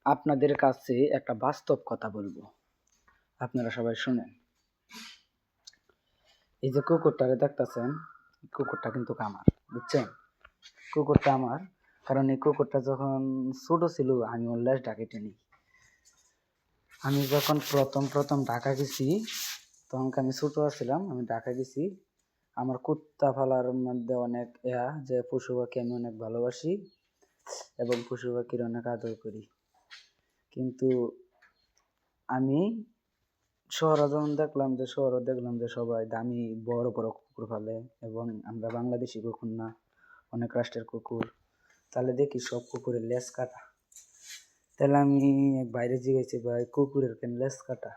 আপনাদের কাছে একটা বাস্তব কথা বলবো, আপনারা সবাই শুনেন। এই যে কুকুরটারে দেখতেছেন, কুকুরটা কিন্তু আমার, বুঝছেন? কুকুরটা আমার, কারণ এই কুকুরটা যখন ছোট ছিল আমি ওর লেজ ডাকেটে নিই। আমি যখন প্রথম ঢাকা গেছি, তখন আমি ছোট ছিলাম, আমি ঢাকা গেছি। আমার কুত্তা পালার মধ্যে অনেক যে পশু পাখি আমি অনেক ভালোবাসি এবং পশু পাখির অনেক আদর করি। কিন্তু আমি শহরে যখন দেখলাম যে সবাই দামি বড় বড় কুকুর পালে এবং আমরা বাংলাদেশি কুকুর না, অনেক রাষ্ট্রের কুকুর। তাহলে দেখি সব কুকুরের লেজ কাটা। তাহলে আমি বাইরে জিজ্ঞেসি, ভাই কুকুরের কেন লেজ কাটা?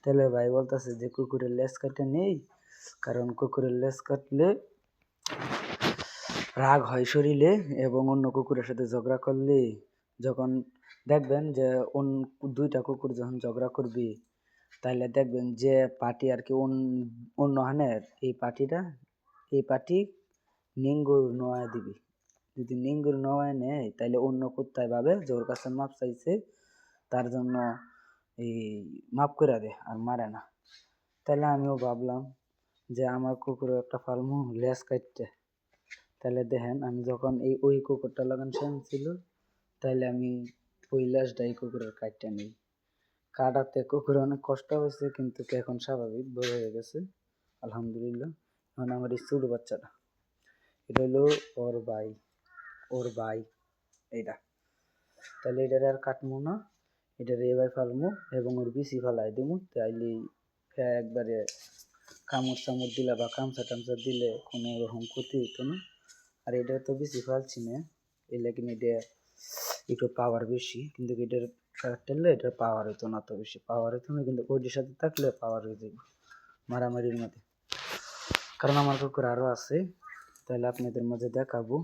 তাহলে ভাই বলতেছে যে কুকুরের লেজ কাটা নেই, কারণ কুকুরের লেজ কাটলে রাগ হয় শরীরে এবং অন্য কুকুরের সাথে ঝগড়া করলে, যখন দেখবেন যে দুইটা কুকুর যখন ঝগড়া করবি, তাহলে দেখবেন যে পার্টি আর কি অন্য হানের এই পার্টি নিঙ্গুর নোয়া দিবি। যদি নিঙ্গুর নোয়ায় নেয় তাহলে অন্য কুত্তায় ভাবে যে ওর কাছে মাপ চাইছে, তার জন্য এই মাপ করে দে আর মারে না। তাহলে আমিও ভাবলাম যে আমার কুকুরও একটা ফার্মু লেজ কাটতে। তাহলে দেখেন আমি যখন ওই কুকুরটা লাগান ছিল, তাহলে আমি ওই লেজটা এই কুকুরের কাটতে নিই। কাটাতে কুকুরের অনেক কষ্ট হয়েছে, কিন্তু এখন স্বাভাবিক বড় হয়ে গেছে আলহামদুলিল্লাহ। এখন আমার এই ছোট বাচ্চাটা, এটা হলো ওর ভাই এইটা। তাহলে এটারে আর কাটবো না, এটারে এবার ফালমু এবং ওর বিচি ফালাই দেবো। তাইলে একবারে কামড় চামড় দিলে বা কামচা টামচা দিলে কোনো রকম ক্ষতি হতো না। আর এটা তো বেশি ফালছি না, এই লেগে এটা একটু পাওয়ার বেশি, কিন্তু এটার কাটলে এটার পাওয়ার হতো না, তো বেশি পাওয়ার হতো না, কিন্তু ওইটির সাথে থাকলে পাওয়ার হয়ে যাবে মারামারির মধ্যে। কারণ আমার কুকুর আরও আছে, তাহলে আপনাদের মাঝে দেখাবো।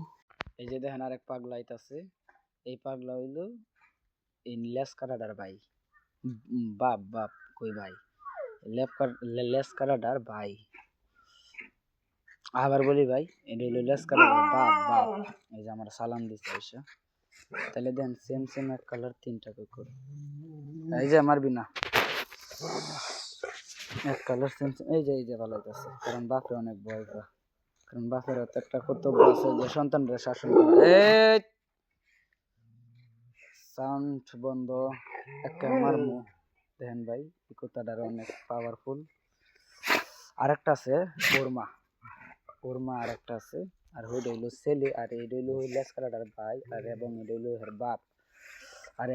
এই যে দেখেন আরেক পাগলা আইতাছে, এই পাগলা হইলো এই লেস কাটাডার ভাই। বাপ কই ভাই, লেস কাটাডার ভাই। আবার বলি ভাই, এটা হইলো লেস কাটাডার বাপ। এই যে আমার সালাম দিচ্ছে এসে। তাহলে দেন সেম এক কালার তিনটা কুকুর। এই যে মারবি না, এক কালার সেম এই যে ভালো হইতেছে, কারণ বাপরে অনেক ভয় পায়। কারণ বাপের হাতে একটা কর্তব্য আছে যে সন্তানরা শাসন করা। এই সাউন্ড বন্ধ, একটা মারমু। দেখেন ভাই এই কুত্তাটার অনেক পাওয়ারফুল। আরেকটা আছে ওরমা আরেকটা আছে, আর ওইটা হইলো ছেলে, আর এইটা হইলো লেস কাটাটার ভাই, আর এবং এটা হইলো এর বাপ।